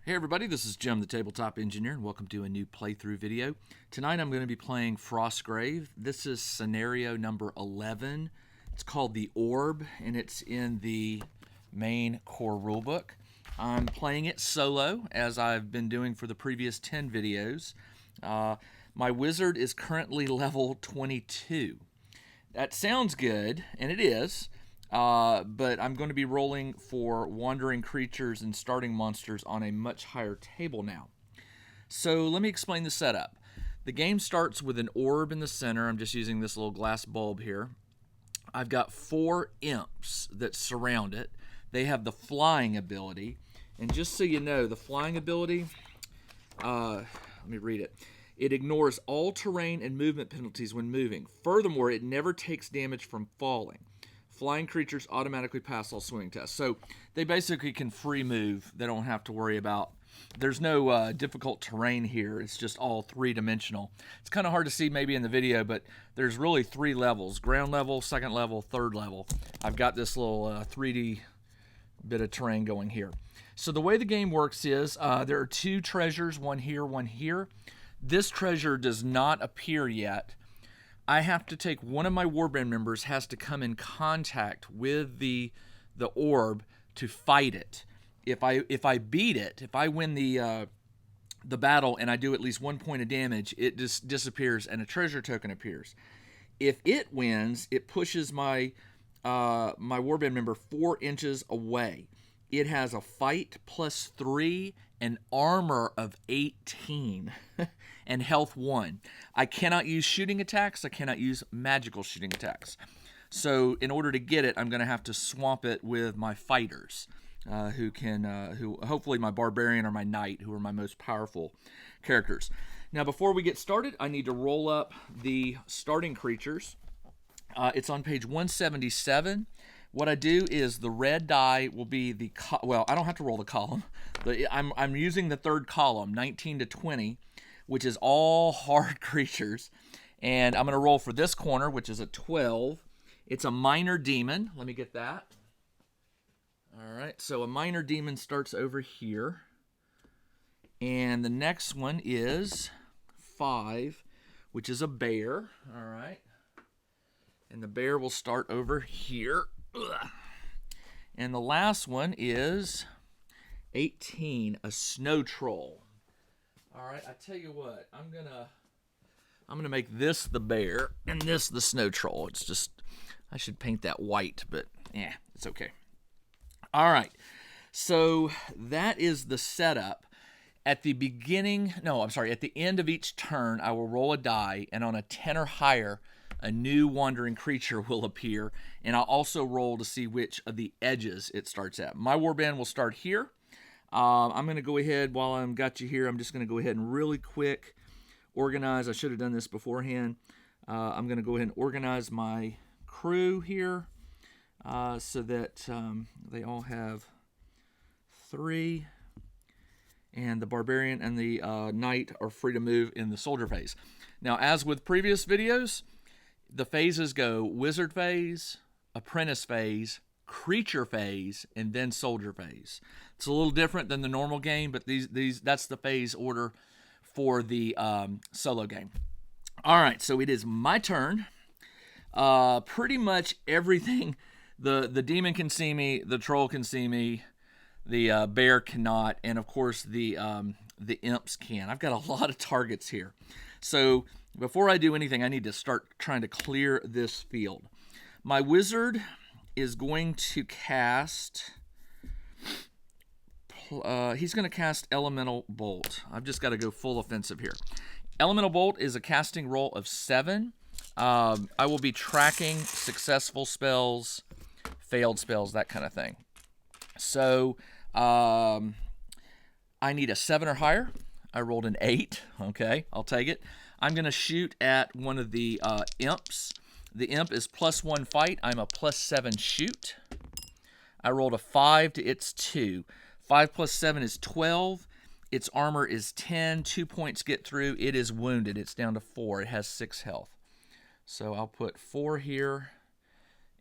Hey everybody, this is Jim the Tabletop Engineer and welcome to a new playthrough video. Tonight I'm going to be playing Frostgrave. This is scenario number 11. It's called the Orb and it's in the main core rulebook. I'm playing it solo as I've been doing for the previous 10 videos. My wizard is currently level 22. That sounds good, and it is. But I'm going to be rolling for wandering creatures and starting monsters on a much higher table now. So let me explain the setup. The game starts with an orb in the center. I'm just using this little glass bulb here. I've got 4 imps that surround it. They have the flying ability. And just so you know, the flying ability, let me read it. It ignores all terrain and movement penalties when moving. Furthermore, it never takes damage from falling. Flying creatures automatically pass all swing tests. So they basically can free move. They don't have to worry about... There's no difficult terrain here. It's just all 3-dimensional. It's kind of hard to see maybe in the video, but there's really 3 levels. Ground level, second level, third level. I've got this little 3D bit of terrain going here. So the way the game works is there are 2 treasures, one here, one here. This treasure does not appear yet. I have to take one of my warband members has to come in contact with the orb to fight it. If I beat it, if I win the battle and I do at least 1 point of damage, it just disappears and a treasure token appears. If it wins, it pushes my warband member 4 inches away. It has a fight +3 and armor of 18 and health 1. I cannot use shooting attacks. I cannot use magical shooting attacks. So in order to get it, I'm going to have to swamp it with my fighters, who hopefully my barbarian or my knight, who are my most powerful characters. Now before we get started, I need to roll up the starting creatures. It's on page 177. What I do is the red die will be the... Well, I don't have to roll the column. I'm using the third column, 19 to 20, which is all hard creatures. And I'm going to roll for this corner, which is a 12. It's a minor demon. Let me get that. All right, so a minor demon starts over here. And the next one is 5, which is a bear. All right. And the bear will start over here. Ugh. And the last one is 18, a snow troll. All right, I tell you what, I'm gonna make this the bear and this the snow troll. It's just, I should paint that white, but yeah, it's okay. All right, so that is the setup. At the beginning, at the end of each turn, I will roll a die, and on a 10 or higher, a new wandering creature will appear, and I'll also roll to see which of the edges it starts at. My warband will start here. I'm going to go ahead, while I've got you here, I'm just going to go ahead and really quick organize. I should have done this beforehand. I'm going to go ahead and organize my crew here so that they all have 3. And the barbarian and the knight are free to move in the soldier phase. Now, as with previous videos, the phases go wizard phase, apprentice phase, creature phase, and then soldier phase. It's a little different than the normal game, but that's the phase order for the solo game. All right, so it is my turn. Pretty much everything, the demon can see me, the troll can see me, the bear cannot, and of course the imps can. I've got a lot of targets here. So before I do anything, I need to start trying to clear this field. My wizard is going to cast... he's going to cast Elemental Bolt. I've just got to go full offensive here. Elemental Bolt is a casting roll of 7. I will be tracking successful spells, failed spells, that kind of thing. So I need a 7 or higher. I rolled an 8. Okay, I'll take it. I'm going to shoot at one of the imps. The imp is +1 fight. I'm a +7 shoot. I rolled a 5 to its 2. 5 + 7 is 12. Its armor is 10. 2 points get through. It is wounded. It's down to 4. It has 6 health. So I'll put 4 here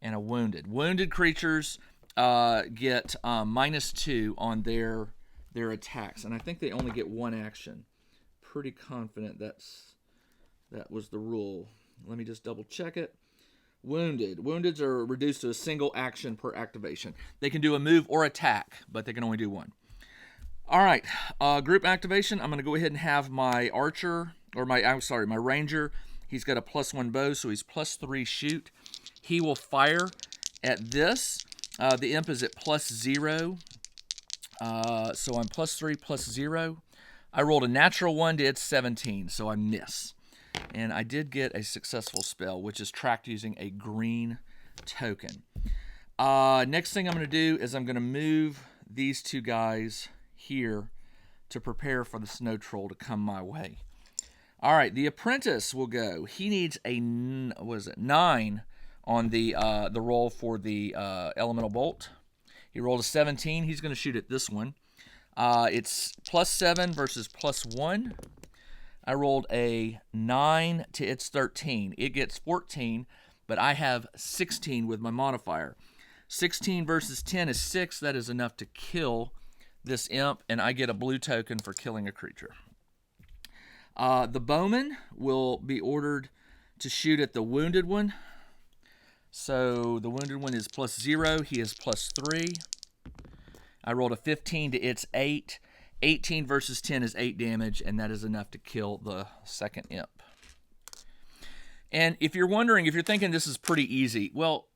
and a wounded. Wounded creatures get -2 on their their attacks. And I think they only get one action. Pretty confident that was the rule. Let me just double check it. Wounded. Woundeds are reduced to a single action per activation. They can do a move or attack, but they can only do one. All right, group activation. I'm going to go ahead and have my archer, or my ranger. He's got a +1 bow, so he's +3 shoot. He will fire at this. The imp is at +0, so I'm +3, +0. I rolled a natural 1 to its 17, so I miss. And I did get a successful spell, which is tracked using a green token. Next thing I'm going to do is I'm going to move these two guys here to prepare for the snow troll to come my way. All right, the apprentice will go. He needs a 9 on the roll for the elemental bolt. He rolled a 17. He's going to shoot at this one. It's +7 versus +1. I rolled a 9 to its 13. It gets 14, but I have 16 with my modifier. 16 versus 10 is 6. That is enough to kill this imp, and I get a blue token for killing a creature. The bowman will be ordered to shoot at the wounded one. So the wounded one is +0. He is +3. I rolled a 15 to its 8. 18 versus 10 is 8 damage, and that is enough to kill the second imp. And if you're wondering, if you're thinking this is pretty easy, well,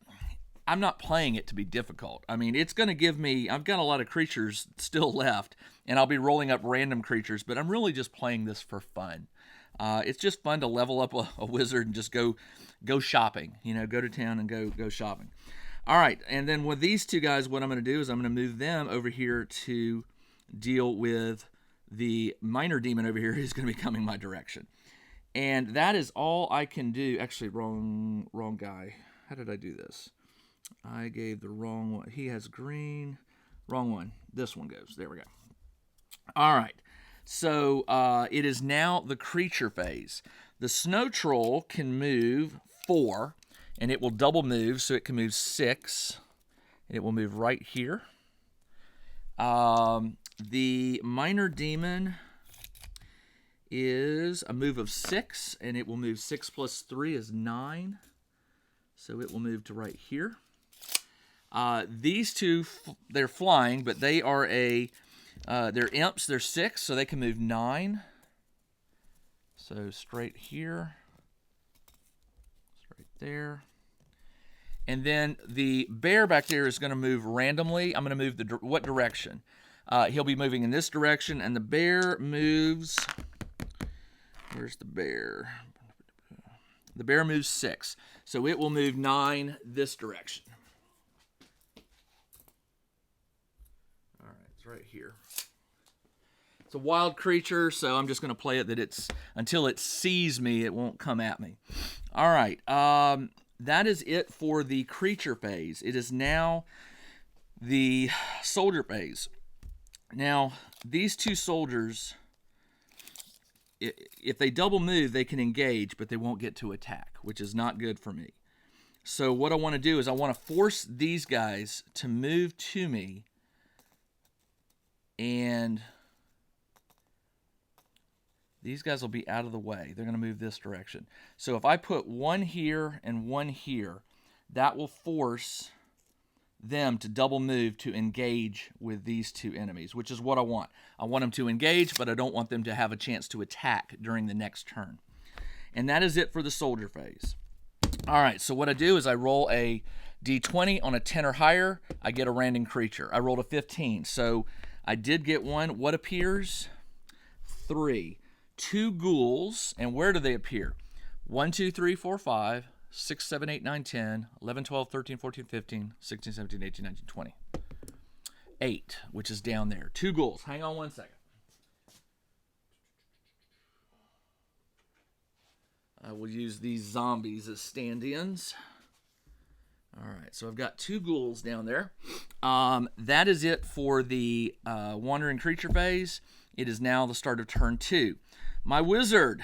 I'm not playing it to be difficult. I mean, it's going to give me, I've got a lot of creatures still left, and I'll be rolling up random creatures, but I'm really just playing this for fun. It's just fun to level up a wizard and just go shopping, go to town and go shopping. All right, and then with these two guys, what I'm going to do is I'm going to move them over here to deal with the minor demon over here who's going to be coming my direction. And that is all I can do. Actually, wrong guy. How did I do this? I gave the wrong one. He has green. Wrong one. This one goes. There we go. All right. So it is now the creature phase. The snow troll can move 4, and it will double move, so it can move 6. And it will move right here. The minor demon is a move of 6, and it will move 6 plus 3 is 9. So it will move to right here. These two, they're flying, but they are they're imps. They're 6, so they can move 9. So straight here, straight there. And then the bear back there is going to move randomly. I'm going to move what direction? He'll be moving in this direction, and the bear moves. Where's the bear? The bear moves 6, so it will move 9 this direction. All right, it's right here. It's a wild creature, so I'm just going to play it that until it sees me, it won't come at me. All right, that is it for the creature phase. It is now the soldier phase. Now, these two soldiers, if they double move, they can engage, but they won't get to attack, which is not good for me. So what I want to do is I want to force these guys to move to me, and these guys will be out of the way. They're going to move this direction. So if I put one here and one here, that will force them to double move to engage with these two enemies, which is what I want. I want them to engage, but I don't want them to have a chance to attack during the next turn. And that is it for the soldier phase. All right, so what I do is I roll a d20 on a 10 or higher. I get a random creature. I rolled a 15, so I did get one. What appears? 3. 2 ghouls, and where do they appear? 1, 2, 3, 4, 5, 6, 7, 8, 9, 10, 11, 12, 13, 14, 15, 16, 17, 18, 19, 20. 8, which is down there. 2 ghouls. Hang on one second. I will use these zombies as stand-ins. All right, so I've got 2 ghouls down there. That is it for the wandering creature phase. It is now the start of turn 2. My wizard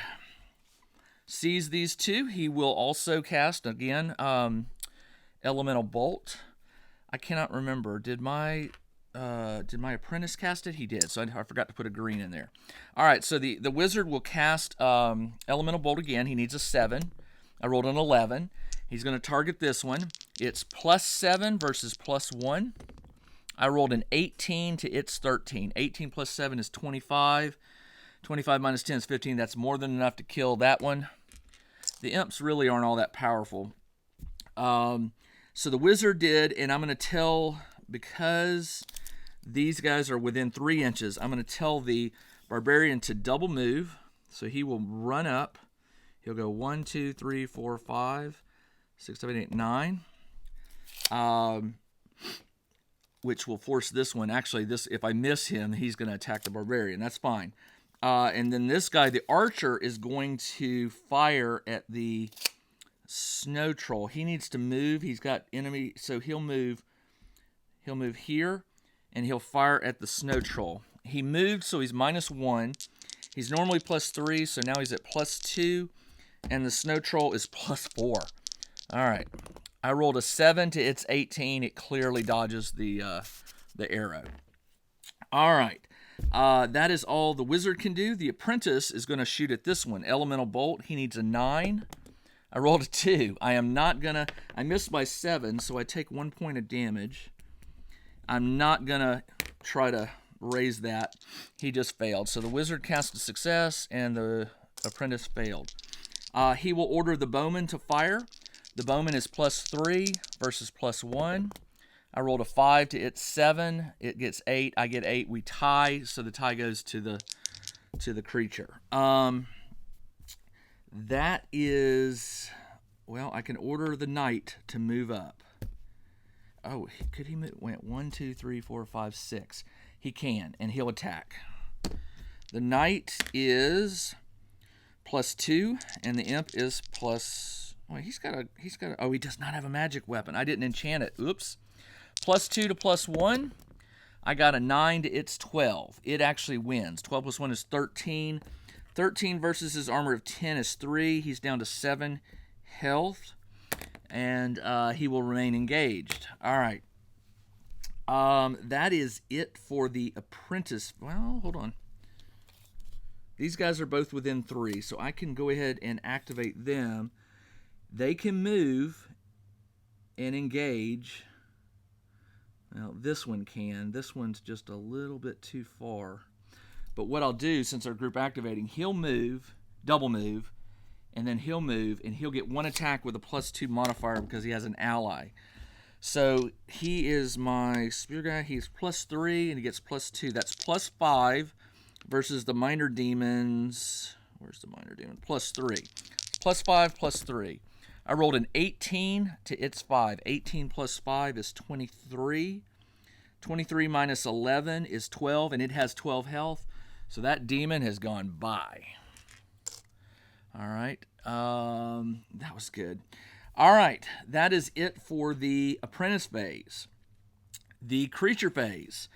sees these 2. He will also cast, again, Elemental Bolt. I cannot remember. Did my did my apprentice cast it? He did, so I forgot to put a green in there. All right, so the wizard will cast Elemental Bolt again. He needs a 7. I rolled an 11. He's going to target this one. It's +7 versus +1. I rolled an 18 to its 13. 18 plus 7 is 25. 25 minus 10 is 15. That's more than enough to kill that one. The imps really aren't all that powerful. So the wizard did, and I'm going to tell, because these guys are within 3 inches, I'm going to tell the barbarian to double move. So he will run up. He'll go 1, 2, 3, 4, 5, 6, 7, 8, 9. Which will force this one. Actually, this, if I miss him, he's going to attack the barbarian. That's fine. And then this guy, the archer, is going to fire at the snow troll. He needs to move. He's got enemy, so he'll move here, and he'll fire at the snow troll. He moved, so he's -1. He's normally +3, so now he's at +2, and the snow troll is +4. All right. I rolled a 7 to its 18. It clearly dodges the arrow. All right. That is all the wizard can do. The apprentice is going to shoot at this one. Elemental Bolt. He needs a 9. I rolled a 2. I am not going to... I missed by 7, so I take 1 point of damage. I'm not going to try to raise that. He just failed. So the wizard cast a success, and the apprentice failed. He will order the bowman to fire. The bowman is +3 versus +1. I rolled a 5 to its 7. It gets 8. I get 8. We tie, so the tie goes to the creature. That is, well, I can order the knight to move up. Oh, could he move? Went 1, 2, 3, 4, 5, 6. He can, and he'll attack. The knight is +2, and the imp is plus. Well, he's got a. Oh, he does not have a magic weapon. I didn't enchant it. Oops. +2 to +1. I got a 9 to its 12. It actually wins. 12 plus 1 is 13. 13 versus his armor of 10 is 3. He's down to 7 health, and he will remain engaged. All right. That is it for the apprentice. Well, hold on. These guys are both within 3, so I can go ahead and activate them. They can move and engage. Well, this one can. This one's just a little bit too far. But what I'll do, since they're group activating, he'll move, double move, and then he'll move, and he'll get 1 attack with a +2 modifier because he has an ally. So he is my spear guy. He's +3, and he gets +2. That's +5 versus the minor demons. Where's the minor demon? +3. +5, +3. I rolled an 18 to its 5. 18 plus 5 is 23. 23 minus 11 is 12, and it has 12 health. So that demon has gone by. All right. That was good. All right. That is it for the apprentice phase. The creature phase.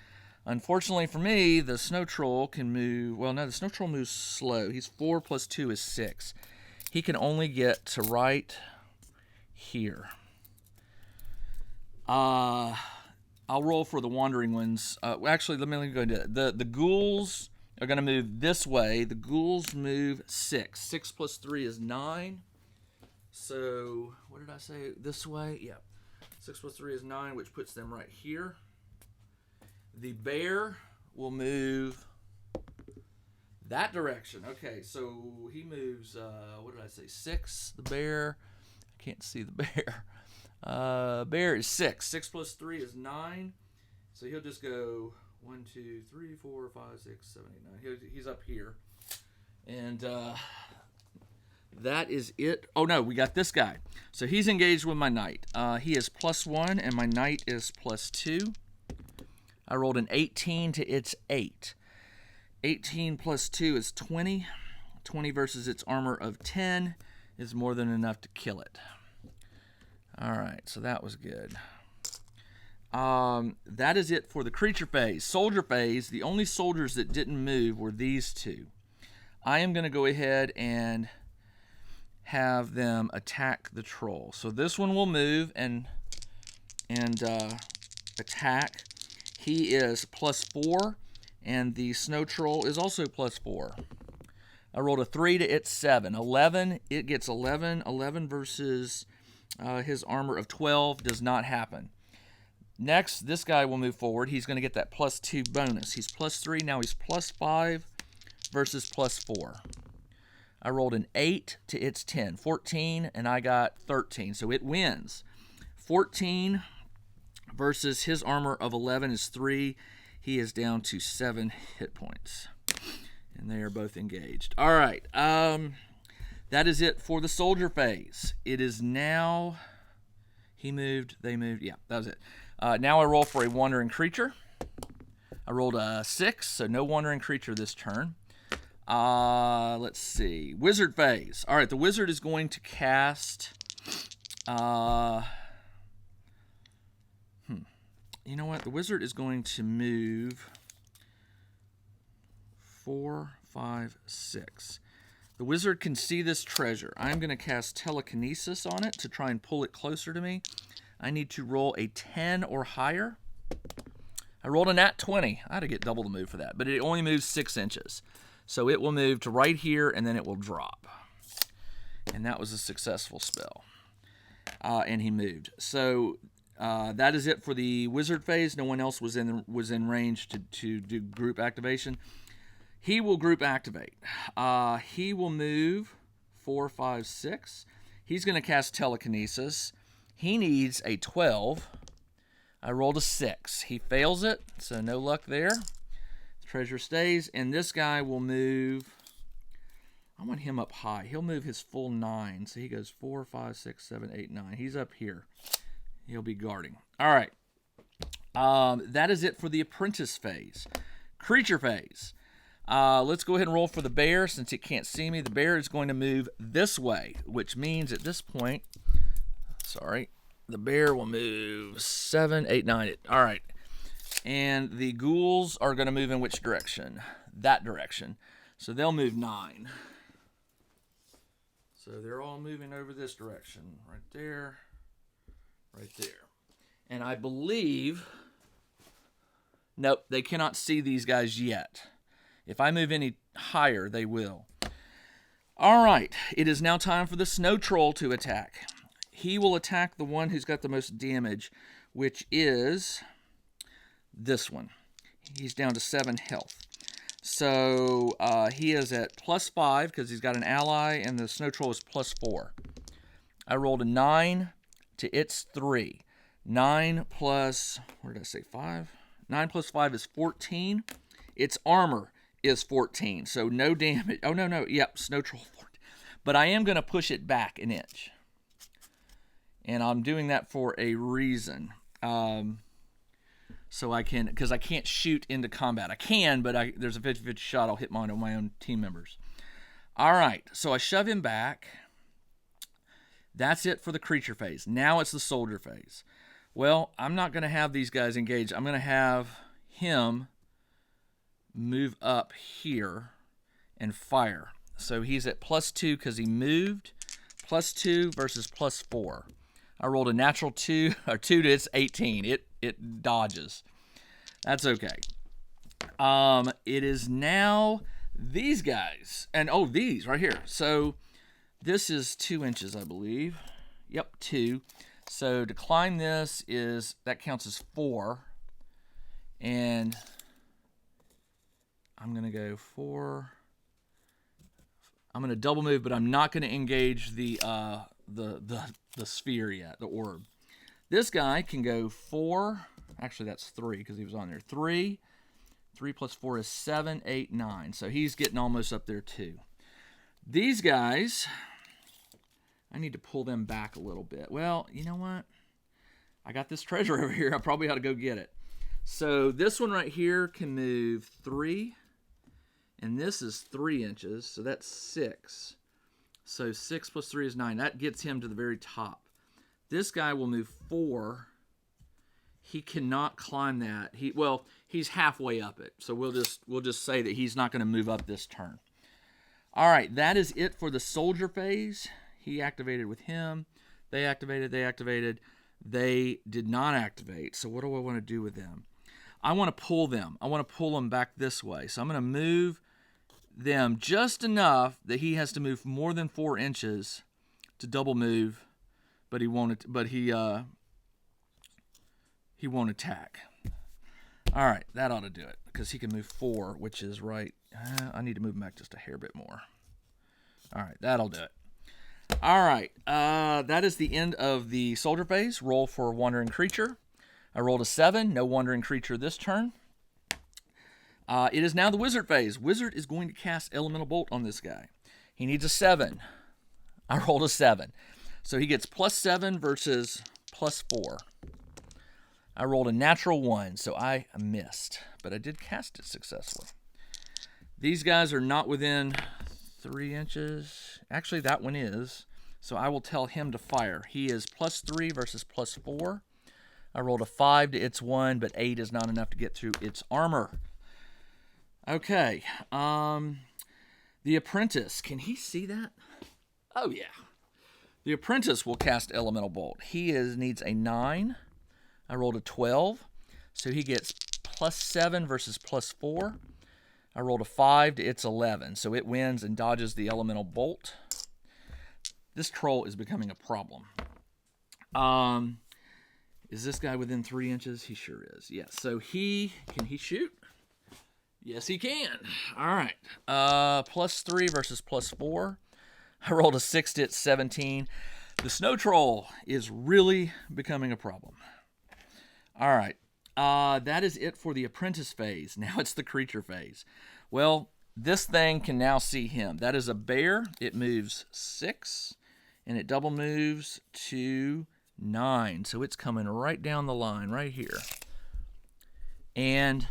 Unfortunately for me, the snow troll can move... Well, no, the snow troll moves slow. He's 4 plus 2 is 6. He can only get to right here. I'll roll for the wandering ones. Actually, let me go into it. The ghouls are going to move this way. The ghouls move 6. 6 plus 3 is 9. So, what did I say? This way? Yeah. 6 plus 3 is 9, which puts them right here. The bear will move that direction. Okay, so he moves, what did I say? 6, the bear. I can't see the bear. Bear is 6. 6 plus 3 is 9. So he'll just go 1, 2, 3, 4, 5, 6, 7, 8, 9. He's up here. And that is it. Oh, no, we got this guy. So he's engaged with my knight. He is +1, and my knight is +2. I rolled an 18 to its 8. 18 plus 2 is 20. 20 versus its armor of 10 is more than enough to kill it. All right, so that was good. That is it for the creature phase. Soldier phase, the only soldiers that didn't move were these two. I am going to go ahead and have them attack the troll. So this one will move and attack. he is +4, and the snow troll is also +4. I rolled a 3 to its 7. 11, it gets 11. 11 versus his armor of 12 does not happen. Next, this guy will move forward. He's going to get that +2 bonus. He's +3. Now he's +5 versus +4. I rolled an 8 to its 10. 14, and I got 13. So it wins. 14 versus his armor of 11 is 3. He is down to 7 hit points. And they are both engaged. All right. That is it for the soldier phase. It is now... He moved. They moved. Yeah, that was it. Now I roll for a wandering creature. I rolled a 6, so no wandering creature this turn. Let's see. Wizard phase. All right, the wizard is going to cast... You know what? The wizard is going to move 4, 5, 6. The wizard can see this treasure. I'm going to cast telekinesis on it to try and pull it closer to me. I need to roll a 10 or higher. I rolled a nat 20. I had to get double the move for that, but it only moves 6 inches. So it will move to right here, and then it will drop. And that was a successful spell. And he moved. So that is it for the wizard phase. No one else was in range to do group activation. He will group activate. He will move 4, 5, 6. He's going to cast telekinesis. He needs a 12. I rolled a 6. He fails it, so no luck there. The treasure stays, and this guy will move. I want him up high. He'll move his full 9. So he goes 4, 5, 6, 7, 8, 9. He's up here. He'll be guarding. All right. That is it for the apprentice phase. Creature phase. Let's go ahead and roll for the bear since it can't see me. The bear is going to move this way, which means at this point, the bear will move 7, 8, 9. All right. And the ghouls are going to move in which direction? That direction. So they'll move 9. So they're all moving over this direction. Right there. Right there. And I believe... Nope, they cannot see these guys yet. If I move any higher, they will. All right, it is now time for the snow troll to attack. He will attack the one who's got the most damage, which is this one. He's down to 7 health. So he is at +5 because he's got an ally, and the snow troll is +4. I rolled a 9 to its 3. 9 plus, what did I say, 5? 9 plus 5 is 14. Its armor is 14, so no damage. Oh, no. Yep, snow troll 14. But I am going to push it back an inch. And I'm doing that for a reason. So I can, because I can't shoot into combat. I can, but there's a 50-50 shot I'll hit one of my own team members. All right, so I shove him back. That's it for the creature phase. Now it's the soldier phase. Well, I'm not going to have these guys engaged. I'm going to have him move up here and fire. So he's at +2 because he moved. +2 versus +4. I rolled a natural 2, or 2 to its 18. It dodges. That's okay. It is now these guys. And, oh, these right here. So this is 2 inches, I believe. Yep, 2. So to climb this that counts as 4. And I'm going to go 4. I'm going to double move, but I'm not going to engage the sphere yet, the orb. This guy can go 4. Actually, that's 3 because he was on there. 3. 3 plus 4 is 7, 8, 9. So he's getting almost up there too. These guys, I need to pull them back a little bit. Well, you know what? I got this treasure over here. I probably ought to go get it. So this one right here can move 3. And this is 3 inches. So that's 6. So 6 plus 3 is 9. That gets him to the very top. This guy will move 4. He cannot climb that. He's halfway up it. So we'll just say that he's not going to move up this turn. All right, that is it for the soldier phase. He activated with him. They activated. They did not activate. So what do I want to do with them? I want to pull them. I want to pull them back this way. So I'm going to move them just enough that he has to move more than 4 inches to double move, but he won't attack. All right, that ought to do it because he can move 4, which is right. I need to move him back just a hair bit more. All right, that'll do it. All right, that is the end of the soldier phase. Roll for wandering creature. I rolled a 7, no wandering creature this turn. It is now the wizard phase. Wizard is going to cast Elemental Bolt on this guy. He needs a 7. I rolled a 7. So he gets +7 versus +4. I rolled a natural 1, so I missed, but I did cast it successfully. These guys are not within 3 inches. Actually, that one is, so I will tell him to fire. He is +3 versus +4. I rolled a 5 to its 1, but 8 is not enough to get through its armor. Okay, the apprentice, can he see that? Oh yeah. The apprentice will cast Elemental Bolt. He needs a 9. I rolled a 12, so he gets +7 versus +4. I rolled a 5 to its 11, so it wins and dodges the Elemental Bolt. This troll is becoming a problem. Is this guy within 3 inches? He sure is. Yes. So can he shoot? Yes, he can. All right. +3 versus +4. I rolled a 6 to its 17. The snow troll is really becoming a problem. All right. That is it for the apprentice phase. Now it's the creature phase. Well, this thing can now see him. That is a bear. It moves 6, and it double moves to 9. So it's coming right down the line right here. And,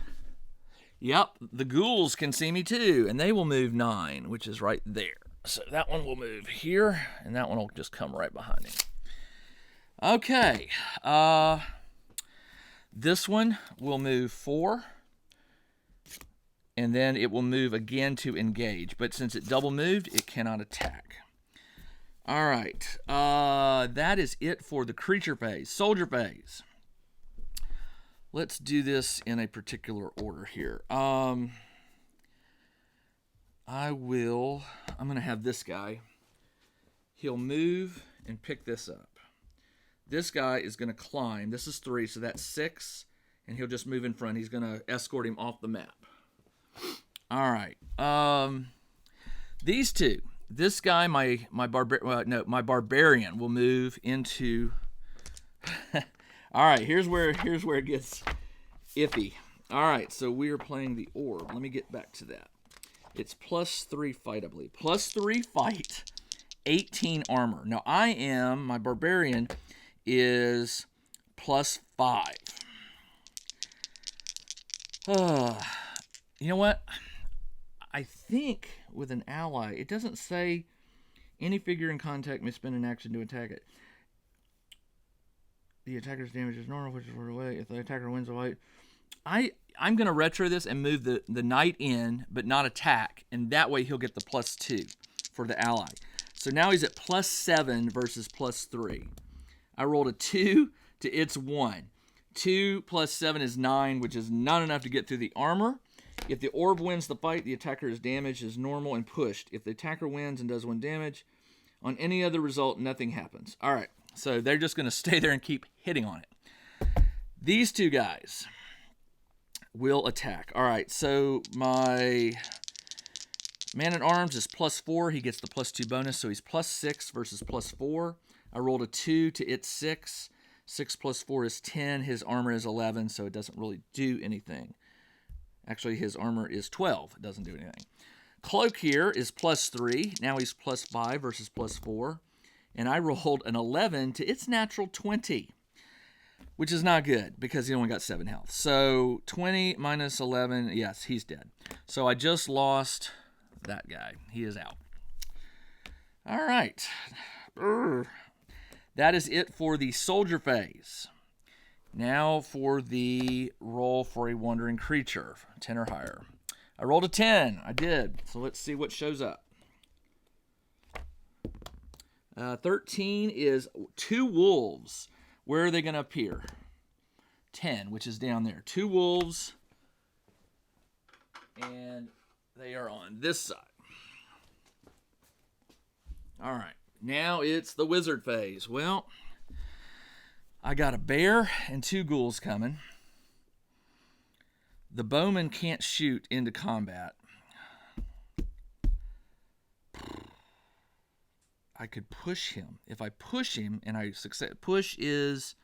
yep, the ghouls can see me too, and they will move 9, which is right there. So that one will move here, and that one will just come right behind him. Okay. This one will move 4, and then it will move again to engage. But since it double moved, it cannot attack. All right, that is it for the creature phase. Soldier phase. Let's do this in a particular order here. I'm going to have this guy. He'll move and pick this up. This guy is going to climb. This is 3, so that's 6, and he'll just move in front. He's going to escort him off the map. All right. These two. This guy, my barbarian will move into. All right. Here's where it gets iffy. All right. So we are playing the orb. Let me get back to that. It's +3 fight, I believe. +3 fight, 18 armor. Now my barbarian is +5. You know what? I think with an ally, it doesn't say any figure in contact may spend an action to attack it. The attacker's damage is normal, which is far away. If the attacker wins away, I'm going to retro this and move the knight in, but not attack, and that way he'll get the +2 for the ally. So now he's at +7 versus +3. I rolled a 2 to its 1. 2 + 7 is 9, which is not enough to get through the armor. If the orb wins the fight, the attacker's damage is normal and pushed. If the attacker wins and does 1 damage, on any other result, nothing happens. All right, so they're just going to stay there and keep hitting on it. These two guys will attack. All right, so my man-at-arms is +4. He gets the +2 bonus, so he's +6 versus +4. I rolled a 2 to its 6. 6 + 4 is 10. His armor is 11, so it doesn't really do anything. Actually, his armor is 12. It doesn't do anything. Cloak here is +3. Now he's +5 versus +4. And I rolled an 11 to its natural 20, which is not good because he only got 7 health. So 20 minus 11, yes, he's dead. So I just lost that guy. He is out. All right. That is it for the soldier phase. Now for the roll for a wandering creature, 10 or higher. I rolled a 10. I did. So let's see what shows up. 13 is 2 wolves. Where are they going to appear? 10, which is down there. 2 wolves, and they are on this side. All right, now it's the wizard phase. Well, I got a bear and 2 ghouls coming. The bowman can't shoot into combat. I could push him. If I push him and I succeed, push is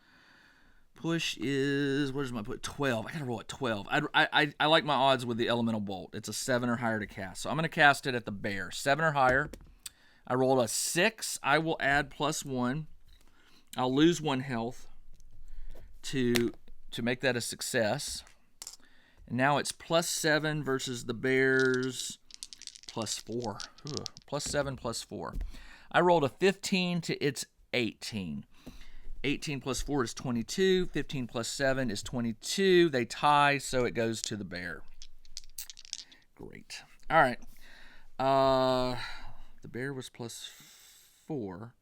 what is my put? 12. I gotta roll at 12. I like my odds with the elemental bolt. It's a 7 or higher to cast, so I'm gonna cast it at the bear. 7 or higher. I rolled a 6. I will add +1. I'll lose 1 health to make that a success. And now it's +7 versus the bears +4. Ooh, +7 +4. I rolled a 15 to its 18. 18 + 4 is 22. 15 + 7 is 22. They tie, so it goes to the bear. Great. All right. The bear was +4.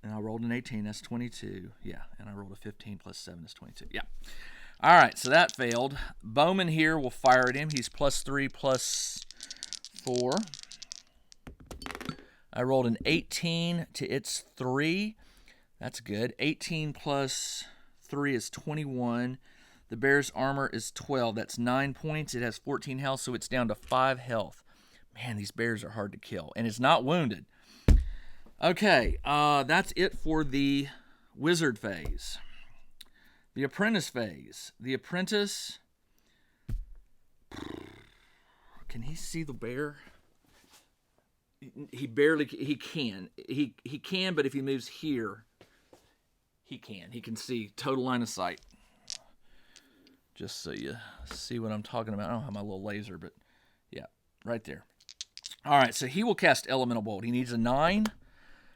And I rolled an 18. That's 22. Yeah. And I rolled a 15 + 7 is 22. Yeah. All right. So that failed. Bowman here will fire at him. He's +3 +4. I rolled an 18 to its 3. That's good. 18 + 3 is 21. The bear's armor is 12. That's 9 points. It has 14 health, so it's down to 5 health. Man, these bears are hard to kill. And it's not wounded. Okay, that's it for the wizard phase. The apprentice phase. The apprentice... Can he see the bear? He can. He can, but if he moves here, he can see total line of sight. Just so you see what I'm talking about. I don't have my little laser, but yeah, right there. All right, so he will cast Elemental Bolt. He needs a 9.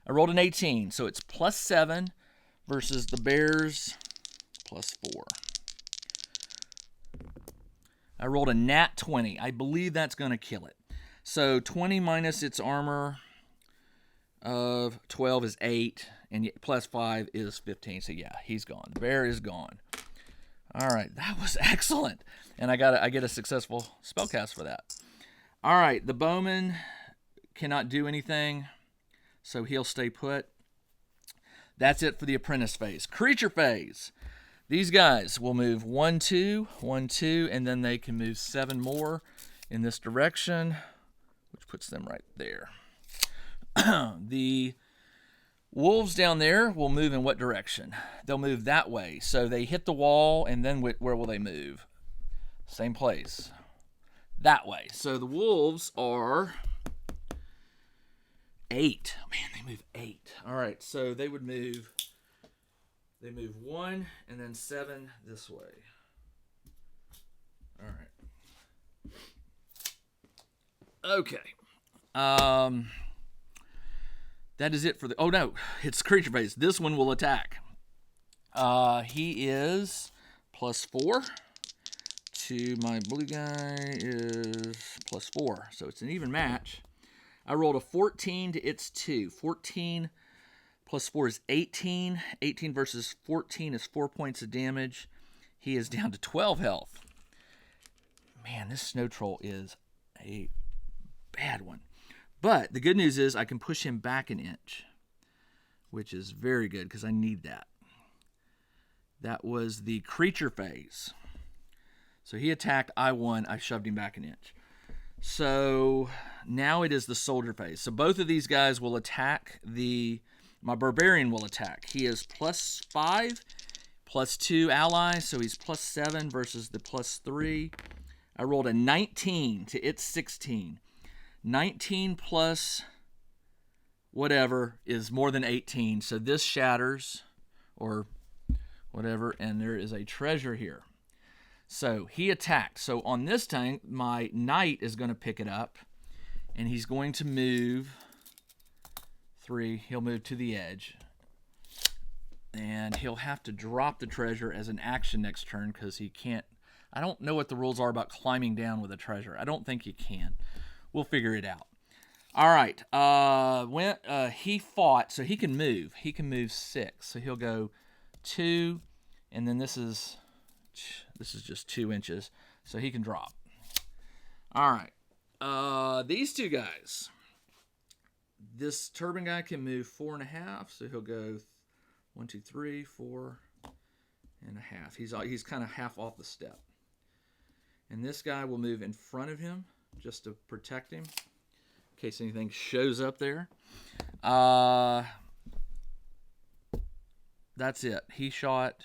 I rolled an 18, so it's +7 versus the bears +4. I rolled a nat 20. I believe that's going to kill it. So 20 minus its armor of 12 is 8, and +5 is 15. So yeah, he's gone. The bear is gone. All right, that was excellent, and I get a successful spellcast for that. All right, the bowman cannot do anything, so he'll stay put. That's it for the apprentice phase. Creature phase. These guys will move 1, 2, 1, 2, and then they can move 7 more in this direction, which puts them right there. The wolves down there will move in what direction? They'll move that way. So they hit the wall, and then where will they move? Same place. That way. So the wolves are 8. Man, they move 8. All right, so they would move... They move 1 and then 7 this way. All right. Okay. That is it for the... Oh, no. It's creature phase. This one will attack. He is +4. To my blue guy is +4. So it's an even match. I rolled a 14 to its 2. 14... +4 is 18. 18 versus 14 is 4 points of damage. He is down to 12 health. Man, this snow troll is a bad one. But the good news is I can push him back an inch, which is very good because I need that. That was the creature phase. So he attacked, I won, I shoved him back an inch. So now it is the soldier phase. So both of these guys will attack my barbarian will attack. He is +5, +2 ally, so he's +7 versus the +3. I rolled a 19 to its 16. 19 plus whatever is more than 18, so this shatters, or whatever, and there is a treasure here. So he attacked. So on this time, my knight is going to pick it up, and he's going to move... 3, he'll move to the edge, and he'll have to drop the treasure as an action next turn because he can't. I don't know what the rules are about climbing down with a treasure. I don't think you can. We'll figure it out. All right. He fought, so he can move. He can move 6, so he'll go 2, And then this is just 2 inches, so he can drop. All right. These two guys. This turban guy can move 4.5, so he'll go 1, 2, 3, 4.5. He's kind of half off the step. And this guy will move in front of him just to protect him in case anything shows up there. That's it. He shot.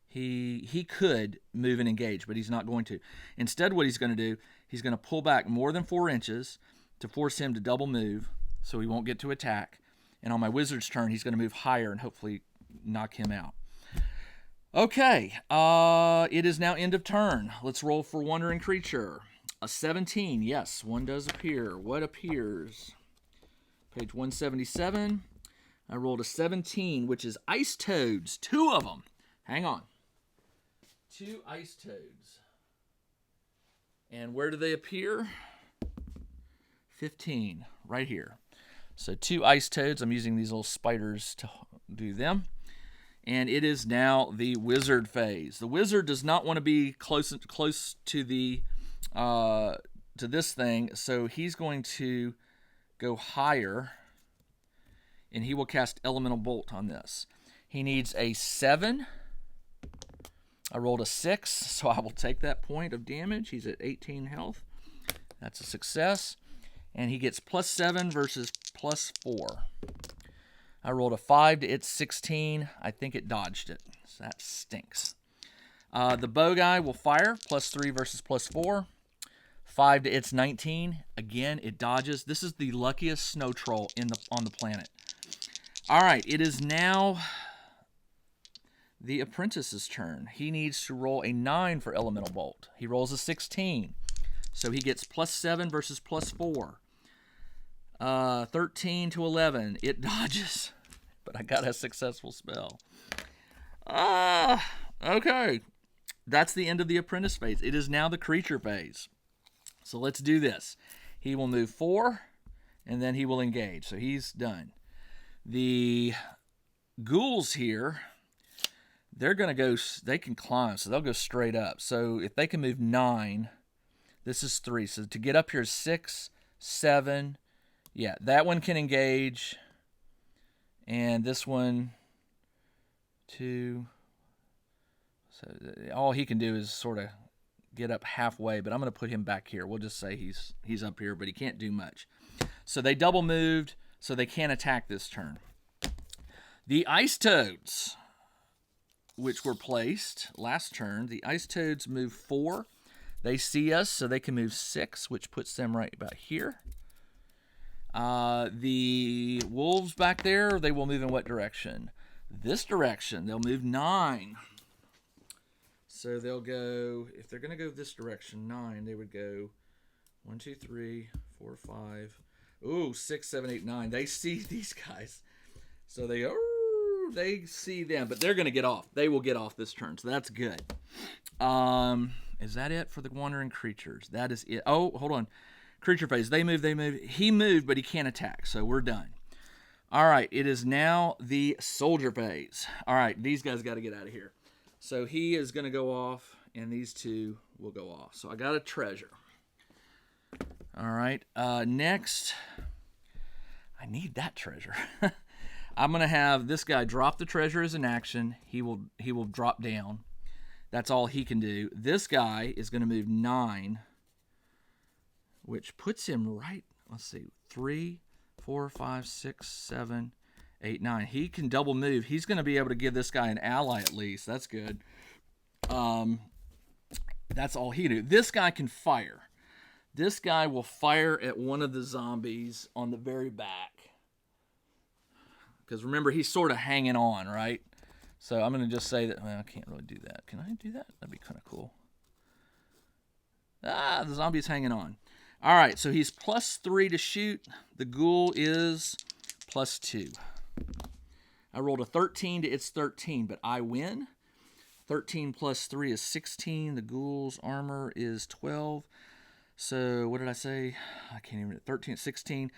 He could move and engage, but he's not going to. Instead, what he's going to do, he's going to pull back more than 4 inches to force him to double move so he won't get to attack. And on my wizard's turn, he's going to move higher and hopefully knock him out. Okay, it is now end of turn. Let's roll for Wandering Creature. A 17, yes, one does appear. What appears? Page 177. I rolled a 17, which is ice toads, 2 of them. Hang on. 2 ice toads. And where do they appear? 15, right here. So 2 ice toads. I'm using these little spiders to do them. And it is now the wizard phase. The wizard does not want to be close to the to this thing, so he's going to go higher, and he will cast Elemental Bolt on this. He needs a 7. I rolled a 6, so I will take that point of damage. He's at 18 health. That's a success. And he gets +7 versus +4. I rolled a 5 to its 16. I think it dodged it, so that stinks. The bow guy will fire, +3 versus +4. 5 to its 19. Again, it dodges. This is the luckiest snow troll on the planet. All right, it is now the apprentice's turn. He needs to roll a 9 for Elemental Bolt. He rolls a 16, so he gets +7 versus +4. 13 to 11. It dodges, but I got a successful spell. Okay. That's the end of the apprentice phase. It is now the creature phase. So let's do this. He will move 4, and then he will engage. So he's done. The ghouls here, they're going to go, they can climb, so they'll go straight up. So if they can move 9, this is 3. So to get up here is 6, 7. Yeah, that one can engage. And this one, 2. So all he can do is sort of get up halfway, but I'm going to put him back here. We'll just say he's up here, but he can't do much. So they double moved, so they can't attack this turn. The ice toads, which were placed last turn, the ice toads move 4. They see us, so they can move 6, which puts them right about here. The wolves back there, they will move in what direction? This direction. They'll move 9. So they'll go, if they're going to go this direction, 9, they would go 1, 2, 3, 4, 5. Ooh, 6, 7, 8, 9. They see these guys. So they see them, but they're going to get off. They will get off this turn, so that's good. Is that it for the wandering creatures? That is it. Oh, hold on. Creature phase. They move. He moved, but he can't attack, so we're done. All right, it is now the soldier phase. All right, these guys got to get out of here. So he is going to go off, and these two will go off. So I got a treasure. All right, next, I need that treasure. I'm going to have this guy drop the treasure as an action. He will drop down. That's all he can do. This guy is going to move 9, which puts him right, let's see, 3, 4, 5, 6, 7, 8, 9. He can double move. He's going to be able to give this guy an ally at least. That's good. That's all he do. This guy can fire. This guy will fire at one of the zombies on the very back. Because remember, he's sort of hanging on, right? So I'm going to just say that, well, I can't really do that. Can I do that? That'd be kind of cool. The zombie's hanging on. All right, so he's +3 to shoot. The ghoul is +2. I rolled a 13 to its 13, but I win. 13 plus 3 is 16. The ghoul's armor is 12. So what did I say? I can't even. 13, 16.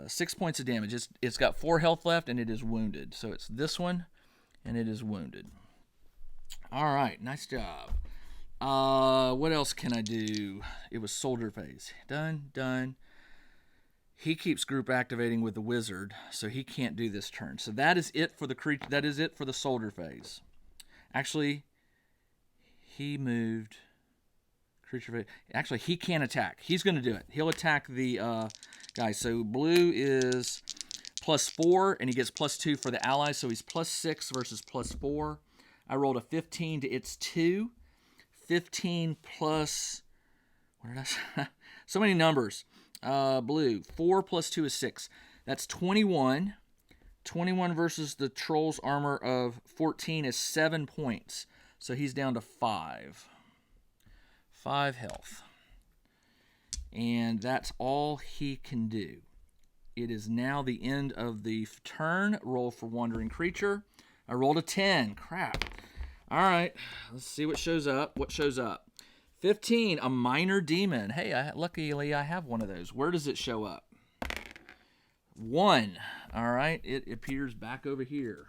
6 points of damage. It's got 4 health left, and it is wounded. So it's this one, and it is wounded. All right, nice job. What else can I do? It was soldier phase. Done, done. He keeps group activating with the wizard, so he can't do this turn. So that is it for the creature. That is it for the soldier phase. Actually, he moved creature phase. Actually, he can't attack. He's going to do it. He'll attack the guy. So blue is +4, and he gets +2 for the ally. So he's +6 versus +4. I rolled a 15 to its 2. 15 plus, what did I say? So many numbers. Blue, 4 plus 2 is 6. That's 21. 21 versus the troll's armor of 14 is 7 points. So he's down to 5. 5 health. And that's all he can do. It is now the end of the turn. Roll for wandering creature. I rolled a 10. Crap. All right, let's see what shows up. What shows up? 15, a minor demon. Hey, luckily I have one of those. Where does it show up? 1. All right, it appears back over here.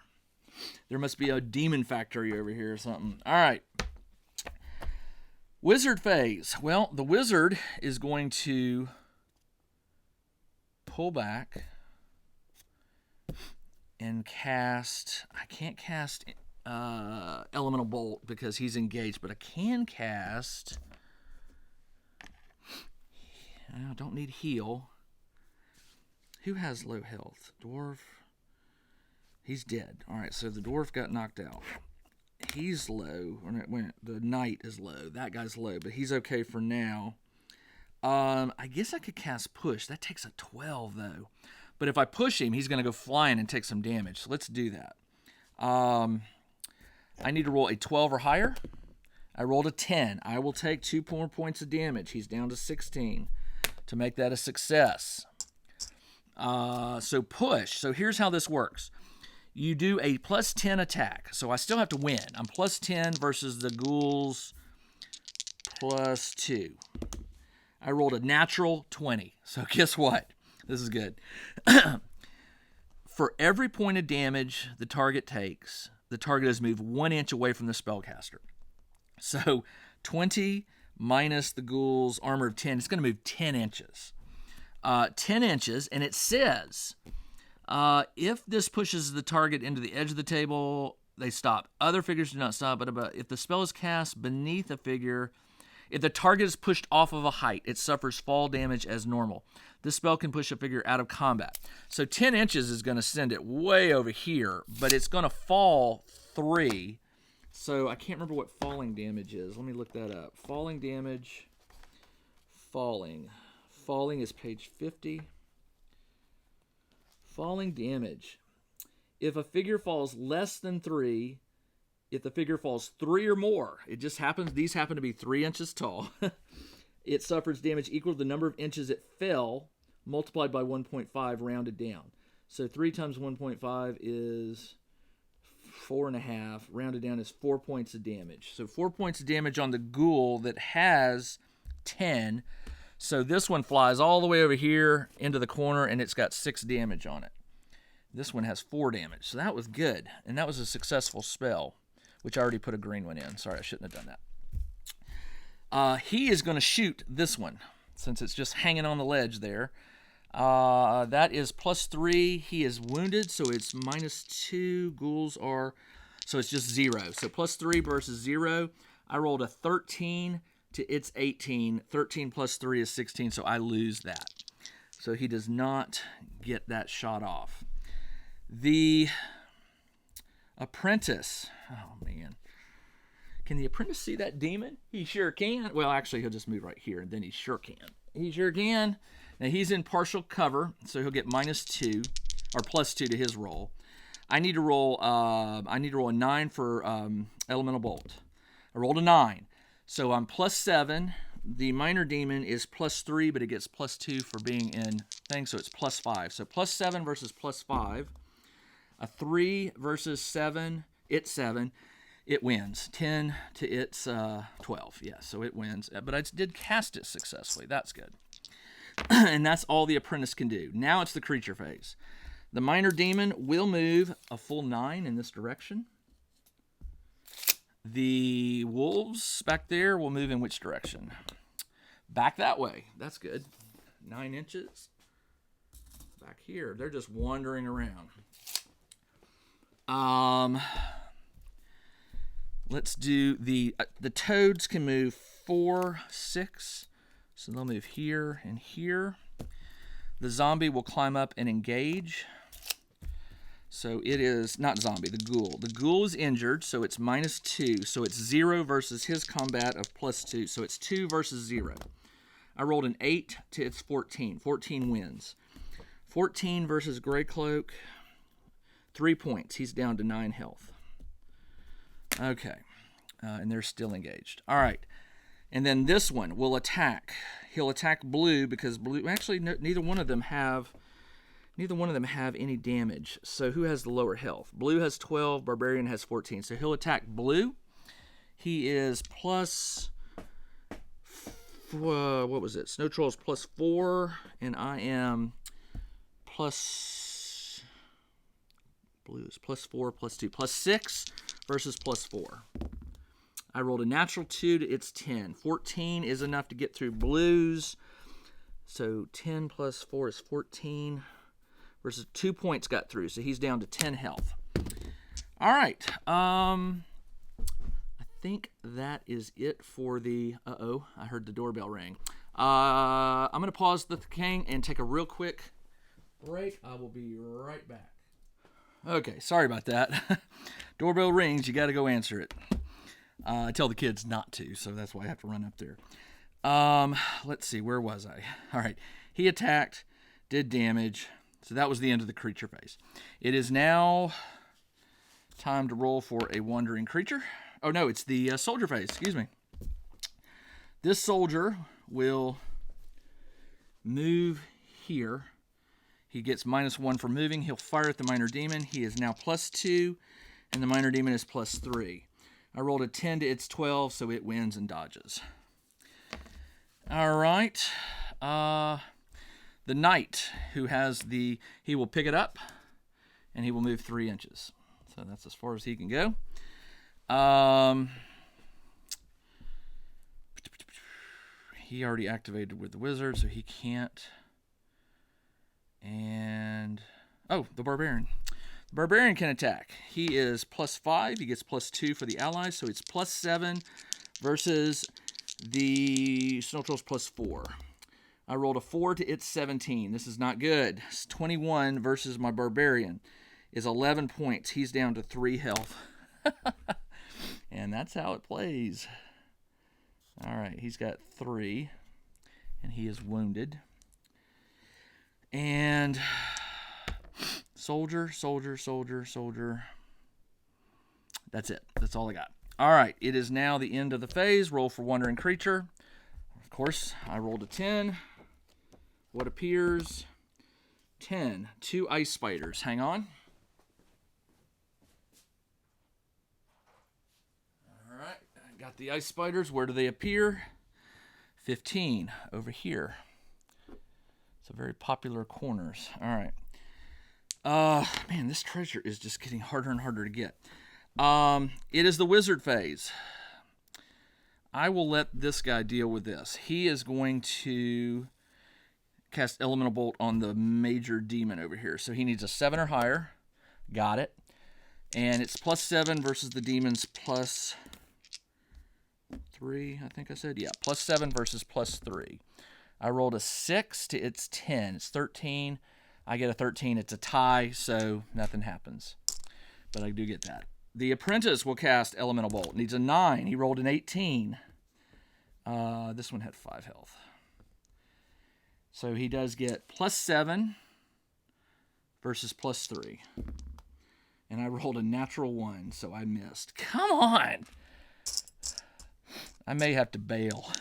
There must be a demon factory over here or something. All right. Wizard phase. Well, the wizard is going to pull back and cast. I can't cast Elemental Bolt because he's engaged, but I can cast. I don't need heal. Who has low health? Dwarf. He's dead. All right, so the dwarf got knocked out. He's low. The knight is low. That guy's low, but he's okay for now. I guess I could cast Push. That takes a 12, though. But if I push him, he's going to go flying and take some damage. So let's do that. I need to roll a 12 or higher. I rolled a 10. I will take 2 more points of damage. He's down to 16 to make that a success. So push. So here's how this works. You do a +10 attack. So I still have to win. I'm +10 versus the ghouls +2. I rolled a natural 20. So guess what? This is good. For every point of damage the target takes, the target is moved 1 inch away from the spellcaster. So 20 minus the ghoul's armor of 10, it's going to move 10 inches. 10 inches, and it says, if this pushes the target into the edge of the table, they stop. Other figures do not stop, but if the spell is cast beneath a figure, if the target is pushed off of a height, it suffers fall damage as normal. This spell can push a figure out of combat. So 10 inches is going to send it way over here, but it's going to fall 3. So I can't remember what falling damage is. Let me look that up. Falling damage. Falling. Falling is page 50. Falling damage. If a figure falls less than 3, if the figure falls 3 or more, it just happens, these happen to be 3 inches tall, it suffers damage equal to the number of inches it fell, multiplied by 1.5, rounded down. So 3 times 1.5 is 4.5, rounded down is 4 points of damage. So 4 points of damage on the ghoul that has 10. So this one flies all the way over here into the corner, and it's got 6 damage on it. This one has 4 damage. So that was good, and that was a successful spell, which I already put a green one in. Sorry, I shouldn't have done that. He is going to shoot this one, since it's just hanging on the ledge there. That is +3. He is wounded, so it's -2. Ghouls are, so it's just 0. So +3 versus 0. I rolled a 13 to its 18. 13 plus 3 is 16, so I lose that. So he does not get that shot off. The apprentice. Oh, man. Can the apprentice see that demon? He sure can. Well, actually, he'll just move right here, and then he sure can. He sure can. Now, he's in partial cover, so he'll get -2, or +2 to his roll. I need to roll a 9 for Elemental Bolt. I rolled a 9. So I'm +7. The minor demon is +3, but it gets +2 for being in thing, so it's +5. So +7 versus +5. A 3 versus 7. It's 7. It wins. 10 to its 12. Yeah, so it wins. But I did cast it successfully. That's good. And that's all the apprentice can do. Now it's the creature phase. The minor demon will move a full 9 in this direction. The wolves back there will move in which direction? Back that way. That's good. 9 inches. Back here. They're just wandering around. Let's do the toads can move 4, 6. So they'll move here and here. The zombie will climb up and engage. So it is, not zombie, the ghoul. The ghoul is injured, so it's -2. So it's 0 versus his combat of +2. So it's 2 versus 0. I rolled an 8 to its 14. 14 wins. 14 versus Grey Cloak. 3 points. He's down to 9 health. Okay. And they're still engaged. All right. And then this one will attack. He'll attack blue because blue... Actually, no, neither one of them have any damage. So who has the lower health? Blue has 12. Barbarian has 14. So he'll attack blue. He is plus... what was it? Snow Troll is +4. And I am plus... Blue is +4, +2, +6 versus +4. I rolled a natural 2 to its 10. 14 is enough to get through blues. So 10 plus 4 is 14. Versus 2 points got through. So he's down to 10 health. All right. I think that is it for the... Uh-oh. I heard the doorbell ring. I'm going to pause the thing and take a real quick break. I will be right back. Okay. Sorry about that. Doorbell rings. You got to go answer it. I tell the kids not to, so that's why I have to run up there. Let's see, where was I? All right, he attacked, did damage, so that was the end of the creature phase. It is now time to roll for a wandering creature. Oh no, it's the soldier phase, excuse me. This soldier will move here. He gets -1 for moving. He'll fire at the minor demon. He is now +2, and the minor demon is +3. I rolled a 10 to its 12, so it wins and dodges. All right. The knight, who has the... He will pick it up, and he will move 3 inches. So that's as far as he can go. He already activated with the wizard, so he can't. And... Oh, the barbarian. Barbarian can attack. He is +5. He gets +2 for the allies, so it's +7 versus the Snow Troll's +4. I rolled a 4 to its 17. This is not good. It's 21 versus my barbarian is 11 points. He's down to 3 health. And that's how it plays. All right, he's got 3, and he is wounded. And... Soldier. That's it. That's all I got. All right. It is now the end of the phase. Roll for wandering creature. Of course, I rolled a 10. What appears? 10. 2 ice spiders. Hang on. All right. I got the ice spiders. Where do they appear? 15. Over here. It's a very popular corners. All right. Man, this treasure is just getting harder and harder to get. It is the wizard phase. I will let this guy deal with this. He is going to cast Elemental Bolt on the major demon over here. So he needs a 7 or higher. Got it. And it's +7 versus the demon's +3, I think I said. Yeah, +7 versus +3. I rolled a 6 to its 10. It's 13. I get a 13. It's a tie, so nothing happens. But I do get that. The apprentice will cast Elemental Bolt. Needs a 9. He rolled an 18. This one had 5 health. So he does get +7 versus +3. And I rolled a natural 1, so I missed. Come on! I may have to bail.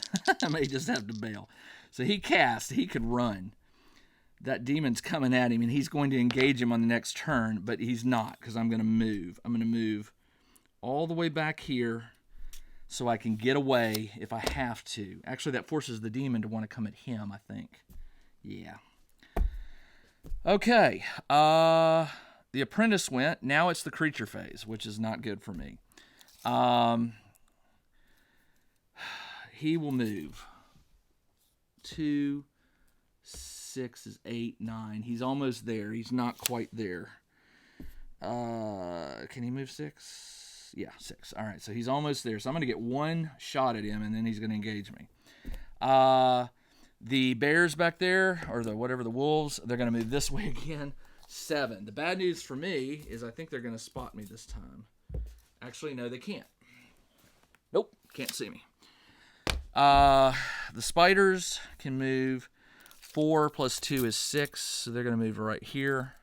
I may just have to bail. So he cast. He could run. That demon's coming at him, and he's going to engage him on the next turn, but he's not, because I'm going to move. I'm going to move all the way back here so I can get away if I have to. Actually, that forces the demon to want to come at him, I think. Yeah. Okay. The apprentice went. Now it's the creature phase, which is not good for me. He will move. 2, 6 is 8, 9. He's almost there. He's not quite there. Can he move 6? Yeah, 6. All right, so he's almost there. So I'm going to get one shot at him, and then he's going to engage me. The bears back there, or the wolves, they're going to move this way again. 7. The bad news for me is I think they're going to spot me this time. Actually, no, they can't. Nope, can't see me. The spiders can move. 4 plus 2 is 6, so they're going to move right here.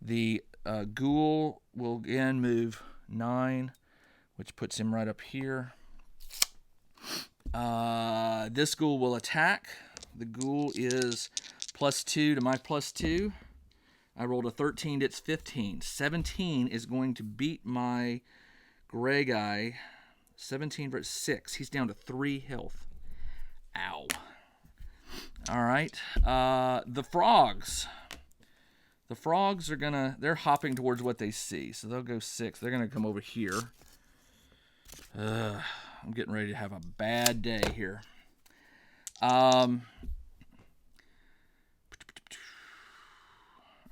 The ghoul will again move 9, which puts him right up here. This ghoul will attack. The ghoul is +2 to my +2. I rolled a 13, it's 15. 17 is going to beat my gray guy. 17 versus 6. He's down to 3 health. Ow. All right. The frogs. The frogs are they're hopping towards what they see. So they'll go 6. They're going to come over here. I'm getting ready to have a bad day here. All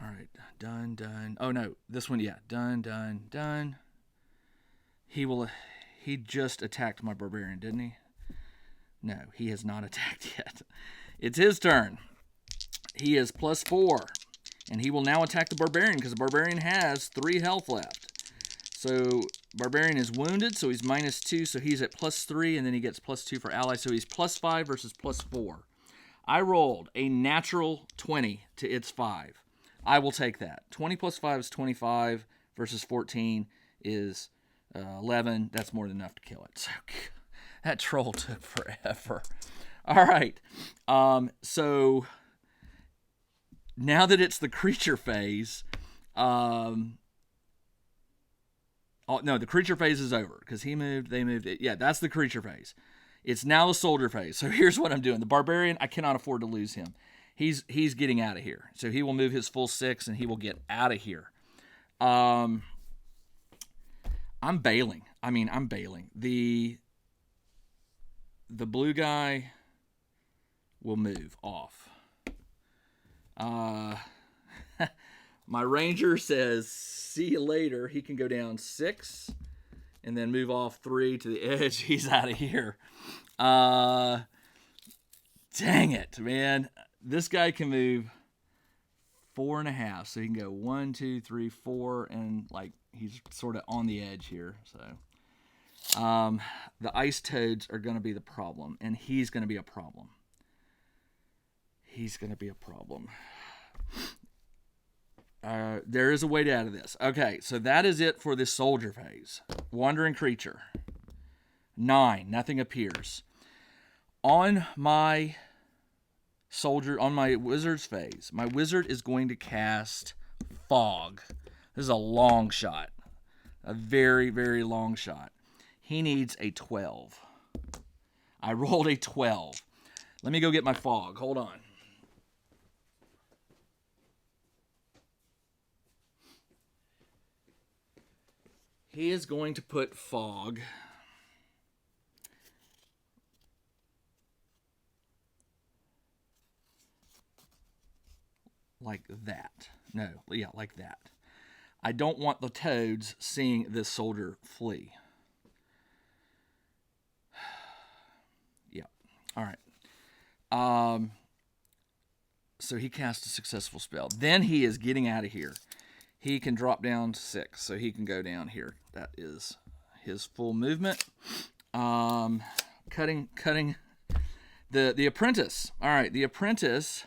right. Done. Oh, no. This one, yeah. Done. He just attacked my barbarian, didn't he? No, he has not attacked yet. It's his turn. He is +4. And he will now attack the barbarian because the barbarian has 3 health left. So barbarian is wounded, so he's -2, so he's at +3, and then he gets +2 for ally, so he's +5 versus +4. I rolled a natural 20 to its 5. I will take that. 20 plus 5 is 25 versus 14 is 11. That's more than enough to kill it. So that troll took forever. All right. So now that it's the creature phase, oh, no, the creature phase is over because he moved, they moved it. Yeah, that's the creature phase. It's now the soldier phase. So here's what I'm doing. The barbarian, I cannot afford to lose him. He's getting out of here. So he will move his full 6 and he will get out of here. I'm bailing. I'm bailing. The blue guy will move off. My ranger says, see you later. He can go down 6 and then move off 3 to the edge. He's out of here. Dang it, man. This guy can move 4.5. So he can go 1, 2, 3, 4. And like he's sort of on the edge here. So the ice toads are going to be the problem. And he's going to be a problem. There is a way out of this. Okay, so that is it for this soldier phase. Wandering creature. 9, nothing appears. On my wizard's phase, my wizard is going to cast fog. This is a long shot. A very, very long shot. He needs a 12. I rolled a 12. Let me go get my fog. Hold on. He is going to put fog like that. No, yeah, like that. I don't want the toads seeing this soldier flee. Yeah. All right. So he cast a successful spell. Then he is getting out of here. He can drop down to 6, so he can go down here. That is his full movement. Cutting the apprentice. All right, the apprentice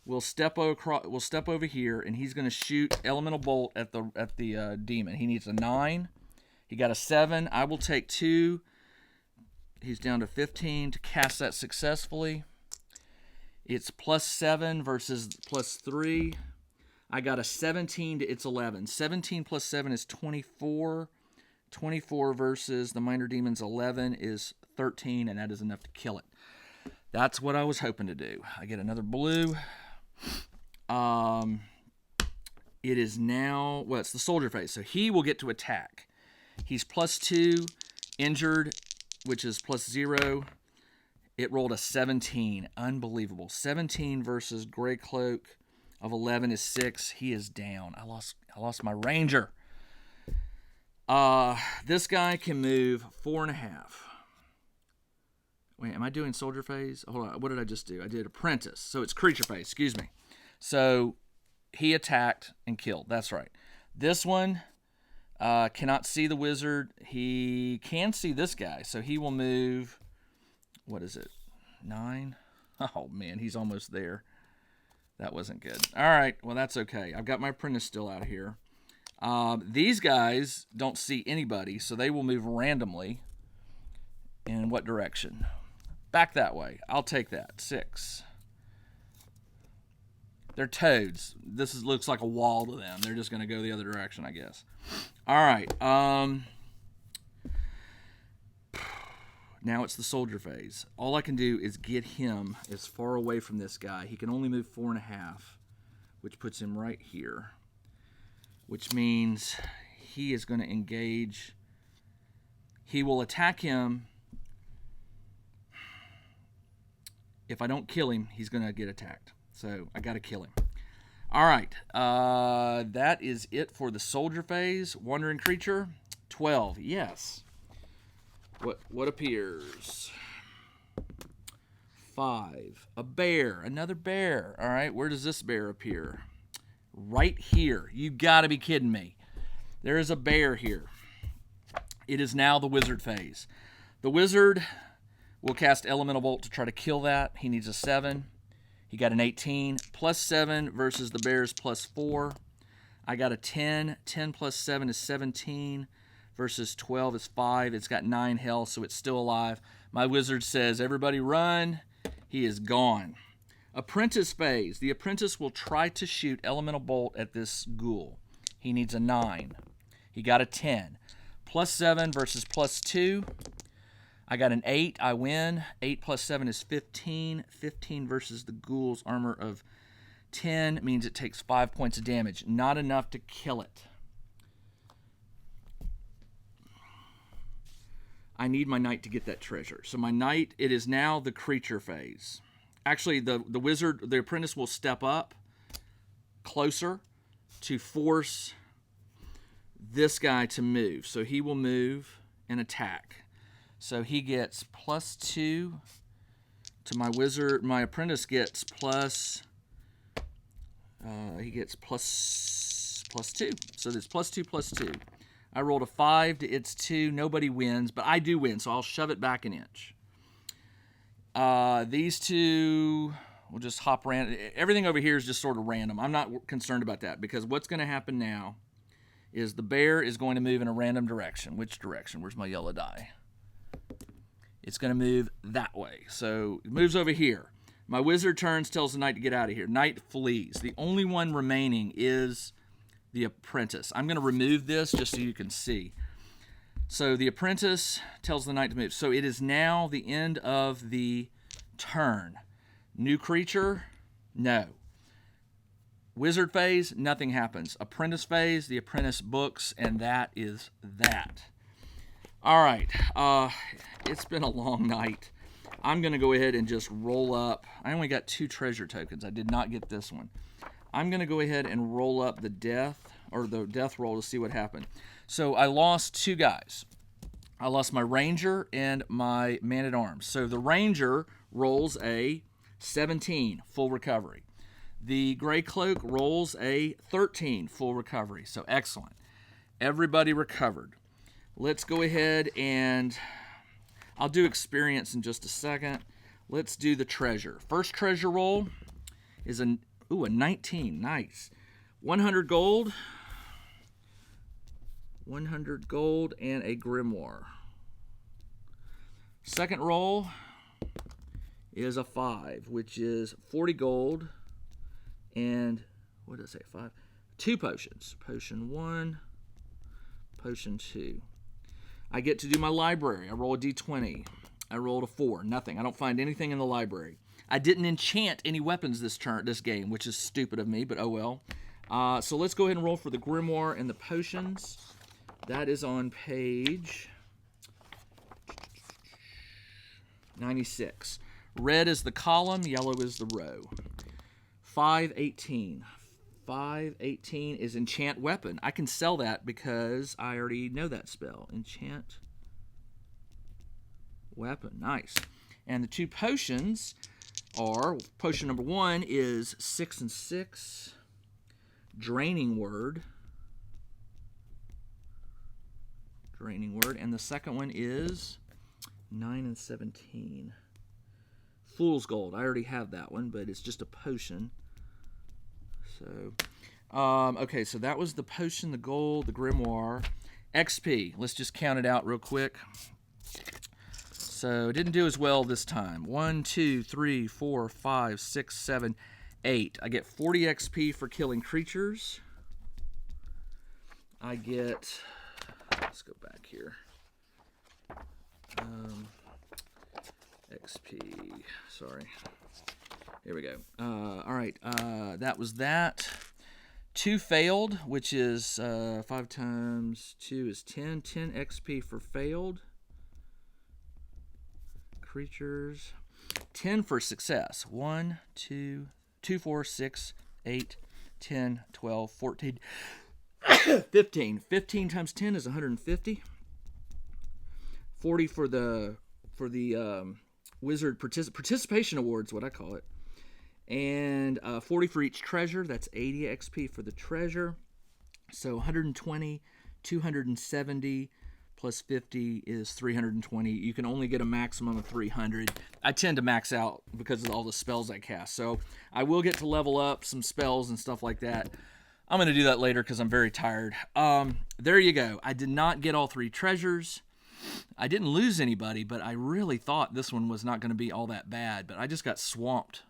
will step over here, and he's going to shoot elemental bolt at the demon. He needs a 9. He got a 7. I will take 2. He's down to 15 to cast that successfully. It's +7 versus +3. I got a 17 to its 11. 17 plus 7 is 24. 24 versus the minor demon's 11 is 13, and that is enough to kill it. That's what I was hoping to do. I get another blue. It is now, well, it's the soldier phase, so he will get to attack. He's +2, injured, which is +0. It rolled a 17. Unbelievable. 17 versus Gray Cloak of 11 is 6. He is down. I lost my Ranger. This guy can move 4.5. Wait, am I doing soldier phase? Hold on. What did I just do? I did apprentice. So it's creature phase. Excuse me. So he attacked and killed. That's right. This one cannot see the wizard. He can see this guy. So he will move. What is it? 9? Oh, man. He's almost there. That wasn't good. All right. Well, that's okay. I've got my apprentice still out here. These guys don't see anybody, so they will move randomly. In what direction? Back that way. I'll take that. 6. They're toads. This looks like a wall to them. They're just going to go the other direction, I guess. All right. Now it's the soldier phase. All I can do is get him as far away from this guy. He can only move 4.5, which puts him right here, which means he is going to engage. He will attack him. If I don't kill him, he's going to get attacked. So I got to kill him. All right. That is it for the soldier phase. Wandering creature, 12. Yes. What appears? 5. A bear. Another bear. All right. Where does this bear appear? Right here. You got to be kidding me. There is a bear here. It is now the wizard phase. The wizard will cast Elemental Bolt to try to kill that. He needs a 7. He got an 18. +7 versus the bear's +4. I got a 10. 10 + 7 is 17. Versus 12 is 5. It's got 9 health, so it's still alive. My wizard says, everybody run. He is gone. Apprentice phase. The apprentice will try to shoot Elemental Bolt at this ghoul. He needs a 9. He got a 10. +7 versus +2. I got an 8. I win. 8 + 7 is 15. 15 versus the ghoul's armor of 10 means it takes 5 points of damage. Not enough to kill it. I need my knight to get that treasure. So my knight, it is now the creature phase. Actually, the wizard, the apprentice will step up closer to force this guy to move. So he will move and attack. So he gets +2 to my wizard. My apprentice gets he gets +2. So there's +2/+2. I rolled a 5 to its 2. Nobody wins, but I do win, so I'll shove it back an inch. These two will just hop random. Everything over here is just sort of random. I'm not concerned about that because what's going to happen now is the bear is going to move in a random direction. Which direction? Where's my yellow die? It's going to move that way. So it moves over here. My wizard turns, tells the knight to get out of here. Knight flees. The only one remaining is the apprentice. I'm going to remove this just so you can see. So the apprentice tells the knight to move. So it is now the end of the turn. New creature? No. Wizard phase? Nothing happens. Apprentice phase? The apprentice books, and that is that. All right. It's been a long night. I'm going to go ahead and just roll up. I only got 2 treasure tokens. I did not get this one. I'm going to go ahead and roll up the death roll to see what happened. So I lost 2 guys. I lost my ranger and my man-at-arms. So the ranger rolls a 17, full recovery. The gray cloak rolls a 13, full recovery. So excellent. Everybody recovered. Let's go ahead and I'll do experience in just a second. Let's do the treasure. First treasure roll is a 19. Nice. 100 gold. 100 gold and a grimoire. Second roll is a 5, which is 40 gold and, what did I say, 5? 2 potions. Potion 1, potion 2. I get to do my library. I roll a d20. I rolled a 4. Nothing. I don't find anything in the library. I didn't enchant any weapons this game, which is stupid of me, but oh well. So let's go ahead and roll for the grimoire and the potions. That is on page 96. Red is the column, yellow is the row. 518. 518 is enchant weapon. I can sell that because I already know that spell. Enchant weapon. Nice. And the two potions are, potion number 1 is 6 and 6. Draining word. Draining word. And the second one is 9 and 17. Fool's Gold. I already have that one, but it's just a potion. So, okay, so that was the potion, the gold, the grimoire. XP. Let's just count it out real quick. So, it didn't do as well this time. 1, 2, 3, 4, 5, 6, 7, 8. I get 40 XP for killing creatures. I get... Let's go back here. XP. Sorry. Here we go. All right. That was that. 2 failed, which is 5 times 2 is 10. 10 XP for failed. Creatures. 10 for success. 1, 2, 2, 4, 6, 8, 10, 12, 14, 15. 15 times 10 is 150. 40 for the Wizard Participation Awards, what I call it. And 40 for each treasure. That's 80 XP for the treasure. So 120, 270 plus 50 is 320. You can only get a maximum of 300. I tend to max out because of all the spells I cast. So I will get to level up some spells and stuff like that. I'm going to do that later because I'm very tired. There you go. I did not get all 3 treasures. I didn't lose anybody, but I really thought this one was not going to be all that bad. But I just got swamped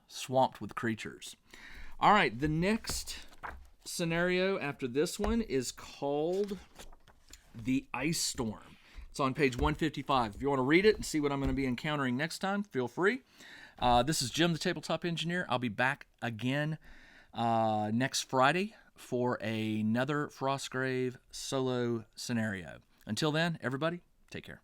with creatures. All right, the next scenario after this one is called the Ice Storm. It's on page 155. If you want to read it and see what I'm going to be encountering next time, feel free. This is Jim, the Tabletop Engineer. I'll be back again next Friday for another Frostgrave solo scenario. Until then, everybody, take care.